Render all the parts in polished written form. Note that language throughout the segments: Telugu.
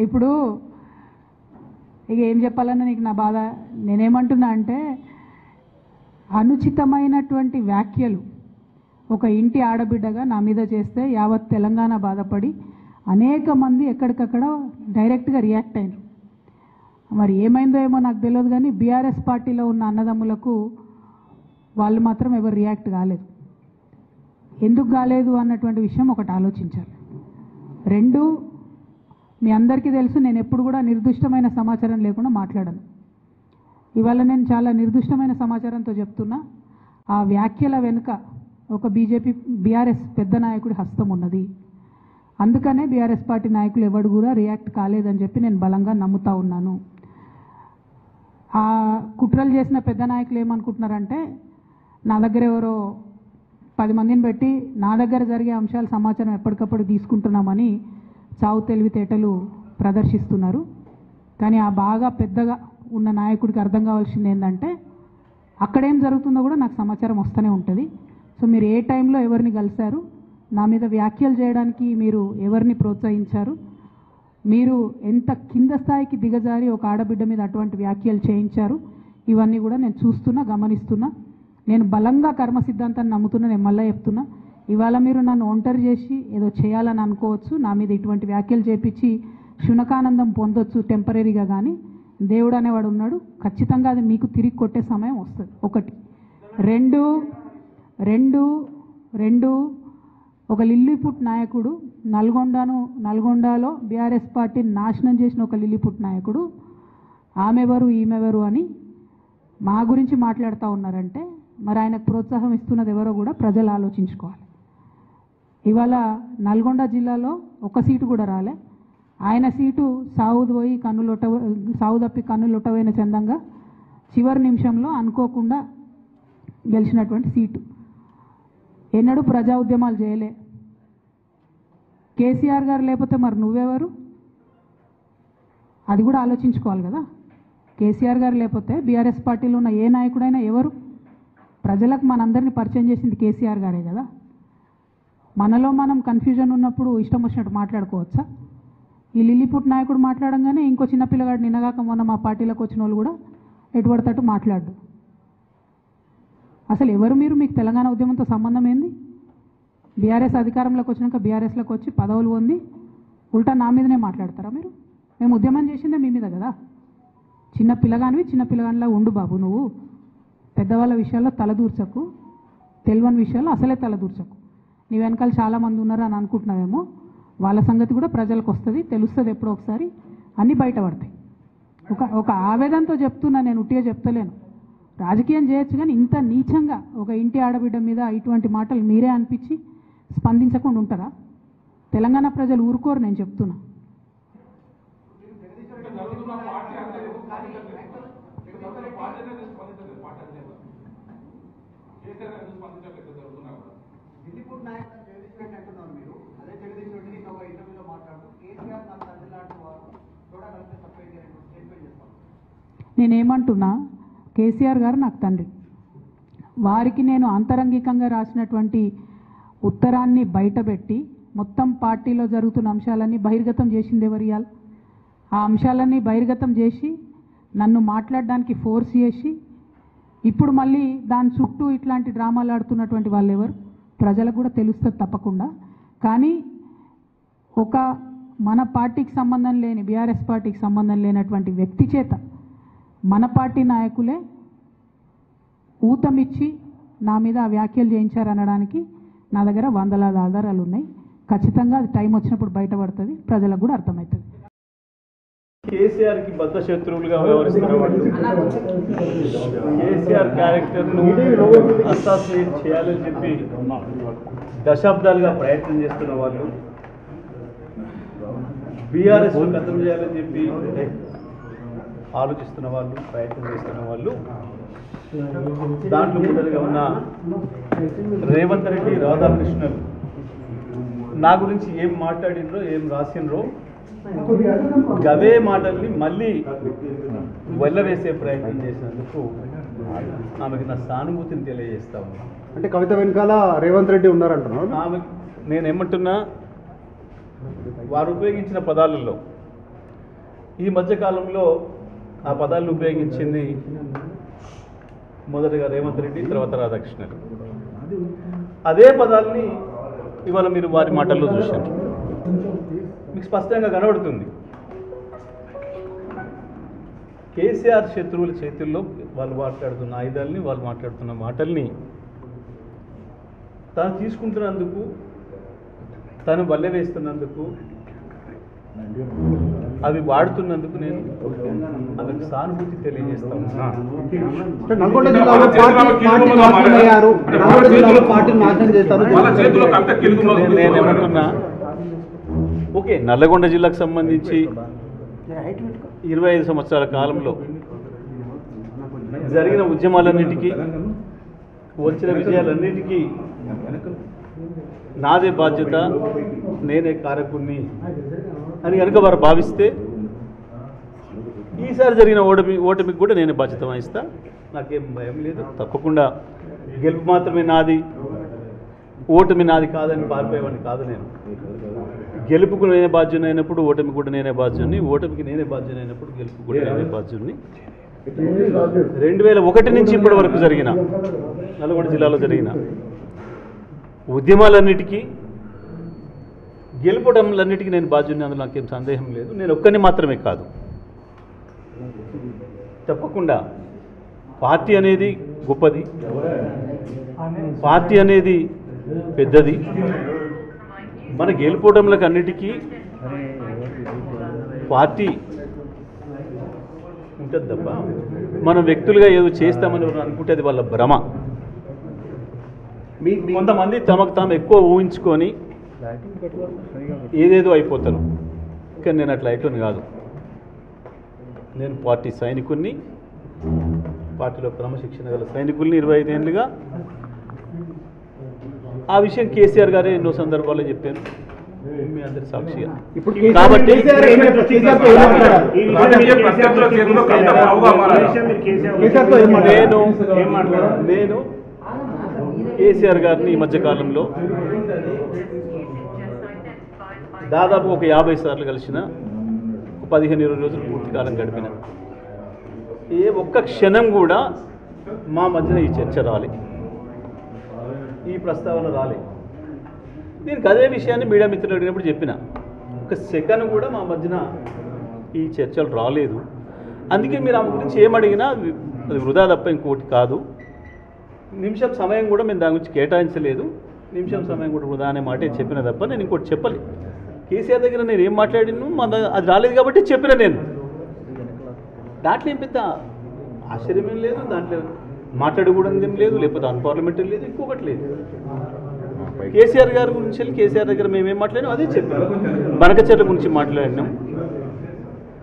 ఇప్పుడు ఇక ఏం చెప్పాలన్నా నీకు నా బాధ. నేనేమంటున్నా అంటే అనుచితమైనటువంటి వ్యాఖ్యలు ఒక ఇంటి ఆడబిడ్డగా నా మీద చేస్తే యావత్ తెలంగాణ బాధపడి అనేక మంది ఎక్కడికక్కడ డైరెక్ట్గా రియాక్ట్ అయినారు. మరి ఏమైందో ఏమో నాకు తెలియదు, కానీ బీఆర్ఎస్ పార్టీలో ఉన్న అన్నదమ్ములకు వాళ్ళు మాత్రం ఎవరు రియాక్ట్ కాలేదు. ఎందుకు కాలేదు అన్నటువంటి విషయం ఒకటి ఆలోచించాలి. రెండు, మీ అందరికీ తెలుసు నేను ఎప్పుడు కూడా నిర్దిష్టమైన సమాచారం లేకుండా మాట్లాడను. ఇవాళ నేను చాలా నిర్దిష్టమైన సమాచారంతో చెప్తున్నా. ఆ వ్యాఖ్యల వెనుక ఒక బీఆర్ఎస్ పెద్ద నాయకుడి హస్తం ఉన్నది. అందుకనే బీఆర్ఎస్ పార్టీ నాయకులు ఎవరు కూడా రియాక్ట్ కాలేదని చెప్పి నేను బలంగా నమ్ముతా ఉన్నాను. ఆ కుట్రలు చేసిన పెద్ద నాయకులు ఏమనుకుంటున్నారంటే నా దగ్గర ఎవరో 10 మందిని పెట్టి నా దగ్గర జరిగే అంశాల సమాచారం ఎప్పటికప్పుడు తీసుకుంటున్నామని చావు తెలివితేటలు ప్రదర్శిస్తున్నారు. కానీ ఆ బాగా పెద్దగా ఉన్న నాయకుడికి అర్థం కావాల్సింది ఏంటంటే అక్కడేం జరుగుతుందో కూడా నాకు సమాచారం వస్తూనే ఉంటుంది. సో మీరు ఏ టైంలో ఎవరిని కలిశారు, నా మీద వ్యాఖ్యలు చేయడానికి మీరు ఎవరిని ప్రోత్సహించారు, మీరు ఎంత కింద స్థాయికి దిగజారి ఒక ఆడబిడ్డ మీద అటువంటి వ్యాఖ్యలు చేయించారు, ఇవన్నీ కూడా నేను చూస్తున్నా, గమనిస్తున్నా. నేను బలంగా కర్మ సిద్ధాంతాన్ని నమ్ముతున్నా. నేను మళ్ళీ చెప్తున్నా, ఇవాళ మీరు నన్ను ఒంటరి చేసి ఏదో చేయాలని అనుకోవచ్చు, నా మీద ఇటువంటి వ్యాఖ్యలు చేపించి శునకానందం పొందొచ్చు టెంపరీగా, కానీ దేవుడు అనేవాడు ఉన్నాడు. ఖచ్చితంగా అది మీకు తిరిగి కొట్టే సమయం వస్తుంది. ఒకటి. రెండు ఒక లిల్లీపుట్ నాయకుడు నల్గొండలో బీఆర్ఎస్ పార్టీని నాశనం చేసిన ఒక లిల్లీపుట్ నాయకుడు ఆమెవరు ఈమెవరు అని మా గురించి మాట్లాడుతూ ఉన్నారంటే మరి ఆయనకు ప్రోత్సాహం ఇస్తున్నది ఎవరో కూడా ప్రజలు ఆలోచించుకోవాలి. ఇవాళ నల్గొండ జిల్లాలో ఒక సీటు కూడా రాలే. ఆయన సీటు సావు తప్పి కన్నులొట్టవైన చందంగా చివరి నిమిషంలో అనుకోకుండా గెలిచినటువంటి సీటు. ఎన్నడూ ప్రజా ఉద్యమాలు చేయలే. కేసీఆర్ గారు లేకపోతే మరి నువ్వెవరు, అది కూడా ఆలోచించుకోవాలి కదా. కేసీఆర్ గారు లేకపోతే బీఆర్ఎస్ పార్టీలో ఉన్న ఏ నాయకుడైనా ఎవరు? ప్రజలకు మనందరినీ పరిచయం చేసింది కేసీఆర్ గారే కదా. మనలో మనం కన్ఫ్యూజన్ ఉన్నప్పుడు ఇష్టం వచ్చినట్టు మాట్లాడుకోవచ్చా? ఈ లిల్లీపుట్ నాయకుడు మాట్లాడంగానే ఇంకో చిన్న పిల్లగాడు నిన్నగాక మొన్న మా పార్టీలోకి వచ్చిన వాళ్ళు కూడా ఎటుపడతట్టు మాట్లాడు. అసలు ఎవరు మీరు? మీకు తెలంగాణ ఉద్యమంతో సంబంధం ఏంది? బీఆర్ఎస్ అధికారంలోకి వచ్చినాక బీఆర్ఎస్లోకి వచ్చి పదవులు పొంది ఉల్టా నా మీదనే మాట్లాడతారా మీరు? మేము ఉద్యమం చేసిందే మీ మీద కదా. చిన్న పిల్లగానిలా ఉండు బాబు. నువ్వు పెద్దవాళ్ళ విషయాల్లో తలదూర్చకు, తెలియని విషయాల్లో అసలే తలదూర్చకు. నీ వెనకాల చాలామంది ఉన్నారు అని అనుకుంటున్నావేమో. వాళ్ళ సంగతి కూడా ప్రజలకు వస్తుంది, తెలుస్తుంది. ఎప్పుడో ఒకసారి అన్నీ బయటపడతాయి. ఒక ఆవేదనతో చెప్తున్నా, నేను ఉట్టిగా చెప్తలేను. రాజకీయం చేయొచ్చు, కానీ ఇంత నీచంగా ఒక ఇంటి ఆడబిడ్డ మీద ఇటువంటి మాటలు మీరే అనిపించి స్పందించకుండా ఉంటారా? తెలంగాణ ప్రజలు ఊరుకోరు, నేను చెప్తున్నా. నేనేమంటున్నా, కేసీఆర్ గారు నాకు తండ్రి. వారికి నేను అంతరంగికంగా రాసినటువంటి ఉత్తరాన్ని బయటపెట్టి మొత్తం పార్టీలో జరుగుతున్న అంశాలన్నీ బహిర్గతం చేసింది ఎవరు? ఇయాల ఆ అంశాలన్నీ బహిర్గతం చేసి నన్ను మాట్లాడడానికి ఫోర్స్ చేసి ఇప్పుడు మళ్ళీ దాని చుట్టూ ఇట్లాంటి డ్రామాలు ఆడుతున్నటువంటి వాళ్ళు ఎవరు? ప్రజలకు కూడా తెలుస్తుంది తప్పకుండా. కానీ ఒక మన పార్టీకి సంబంధం లేని, బీఆర్ఎస్ పార్టీకి సంబంధం లేనటువంటి వ్యక్తి చేత మన పార్టీ నాయకులే ఊతమిచ్చి నా మీద ఆ వ్యాఖ్యలు చేయించారనడానికి నా దగ్గర వందలాది ఆధారాలు ఉన్నాయి. ఖచ్చితంగా అది టైం వచ్చినప్పుడు బయటపడుతుంది, ప్రజలకు కూడా అర్థమవుతుంది. కేసీఆర్కి బద్ద శత్రువులుగా వ్యవహరిస్తున్న వాళ్ళు, కేసీఆర్ క్యారెక్టర్ను అసాసినేట్ చేయాలని చెప్పి దశాబ్దాలుగా ప్రయత్నం చేస్తున్న వాళ్ళు, బీఆర్ఎస్ ఖతం చేయాలని చెప్పి ఆలోచిస్తున్న వాళ్ళు, ప్రయత్నం చేస్తున్న వాళ్ళు, దాంట్లో ముందరగా ఉన్న రేవంత్ రెడ్డి, రాధాకృష్ణన్ నా గురించి ఏం మాట్లాడినరో, ఏం రాసినరో గవే మాటల్ని మళ్ళీ వెళ్ళవేసే ప్రయత్నం చేసినందుకు ఆమెకి నా సానుభూతిని తెలియజేస్తా ఉన్నా. అంటే కవిత వెనకాల రేవంత్ రెడ్డి ఉన్నారంటున్నాను. ఆమె నేనేమంటున్నా, వారు ఉపయోగించిన పదాలలో ఈ మధ్యకాలంలో ఆ పదాలను ఉపయోగించింది మొదటగా రేవంత్ రెడ్డి, తర్వాత రాధాకృష్ణ. అదే పదాలని ఇవాళ మీరు వారి మాటల్లో చూశారు. మీకు స్పష్టంగా కనబడుతుంది కేసీఆర్ శత్రువుల చేతుల్లో వాళ్ళు మాట్లాడుతున్న ఆయుధాలని, వాళ్ళు మాట్లాడుతున్న మాటల్ని తను తీసుకుంటున్నందుకు, తను బల్లె వేస్తున్నందుకు, అవి వాడుతున్నందుకు నేను అందుకు సానుభూతి తెలియజేస్తాను. నల్గొండ జిల్లాలో పార్టీ నాశనం అయ్యారు, నల్గొండ జిల్లాలో పార్టీని నాశనం చేస్తారు. నేనేమంటున్నా, ఓకే, నల్లగొండ జిల్లాకు సంబంధించి 25 సంవత్సరాల కాలంలో జరిగిన ఉద్యమాలన్నిటికీ, వచ్చిన విజయాలన్నిటికీ నాదే బాధ్యత, నేనే కారకుణ్ణి అని కనుక వారు భావిస్తే ఈసారి జరిగిన ఓటమికి కూడా నేనే బాధ్యత వహిస్తా. నాకేం భయం లేదు. తప్పకుండా గెలుపు మాత్రమే నాది, ఓటమి నాది కాదని పారిపోయేవాడిని కాదు నేను. గెలుపుకు నేనే బాధ్యుని అయినప్పుడు ఓటమి కూడా నేనే బాధ్యుని, ఓటమికి నేనే బాధ్యుని అయినప్పుడు గెలుపు కూడా నేనే బాధ్యుని. 2001 నుంచి ఇప్పటి వరకు జరిగిన నల్గొండ జిల్లాలో జరిగిన ఉద్యమాలన్నిటికీ, గెలుపడంలన్నిటికీ నేను బాధ్యుని, అందులో నాకేం సందేహం లేదు. నేను ఒక్కరిని మాత్రమే కాదు, తప్పకుండా పార్టీ అనేది గొప్పది, పార్టీ అనేది పెద్దది. మన గెలుపోవడంలకు అన్నిటికీ పార్టీ ఉంటుంది తప్ప మనం వ్యక్తులుగా ఏదో చేస్తామని అనుకుంటే అది వాళ్ళ భ్రమ. కొంతమంది తమకు తాము ఎక్కువ ఊహించుకొని ఏదేదో అయిపోతారు. కానీ నేను అట్లా అయిపోయింది కాదు. నేను పార్టీ సైనికుల్ని, పార్టీలో క్రమశిక్షణ గల సైనికుల్ని 25 ఏళ్ళుగా. ఆ విషయం కేసీఆర్ గారే ఎన్నో సందర్భాల్లో చెప్పారు, మీ అందరి సాక్షిగా. కాబట్టి నేను కేసీఆర్ గారిని ఈ మధ్యకాలంలో దాదాపు ఒక 50 సార్లు కలిసిన, 15-20 రోజులు పూర్తి కాలం గడిపిన. ఏ ఒక్క క్షణం కూడా మా మధ్యన ఈ చర్చ రాలే, ఈ ప్రస్తావన రాలే. దీనికి అదే విషయాన్ని మీడియా మిత్రులు అడిగినప్పుడు చెప్పిన, ఒక సెకండ్ కూడా మా మధ్యన ఈ చర్చలు రాలేదు. అందుకే మీరు ఆమె గురించి ఏమడిగినా అది వృధా తప్ప ఇంకోటి కాదు. నిమిషం సమయం కూడా మేము దాని గురించి కేటాయించలేదు. నిమిషం సమయం కూడా వృధా అనే మాట చెప్పిన తప్ప నేను ఇంకోటి చెప్పలేదు. కేసీఆర్ దగ్గర నేను ఏం మాట్లాడిను అది రాలేదు కాబట్టి చెప్పిన. నేను దాంట్లో ఏం పెద్ద ఆశ్చర్యం ఏం లేదు, దాంట్లో మాట్లాడకూడదు ఏం లేదు, లేకపోతే అన్పార్లమెంటరీ లేదు, ఇంకొకటి లేదు. కేసీఆర్ గారి గురించి వెళ్ళి కేసీఆర్ దగ్గర మేమేం మాట్లాడినాం అదే చెప్పాను. బనకచెర్ల గురించి మాట్లాడినాం,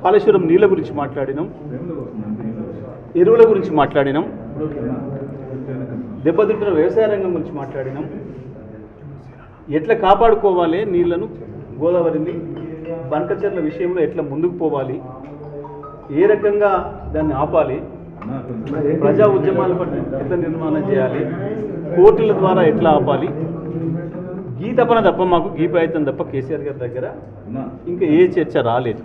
కాళేశ్వరం నీళ్ళ గురించి మాట్లాడినాం, ఎరువుల గురించి మాట్లాడినాం, దెబ్బతింటున్న వ్యవసాయ రంగం గురించి మాట్లాడినాం, ఎట్లా కాపాడుకోవాలి నీళ్లను, గోదావరిని, బనకచెర్ల విషయంలో ఎట్లా ముందుకు పోవాలి, ఏ రకంగా దాన్ని ఆపాలి, ప్రజా ఉద్యమాల పట్ల ఎట్లా నిర్మాణం చేయాలి, కోర్టుల ద్వారా ఎట్లా ఆపాలి, గీ తపన తప్ప మాకు గీ ప్రయత్నం తప్ప కేసీఆర్ గారి దగ్గర ఇంకా ఏ చర్చ రాలేదు.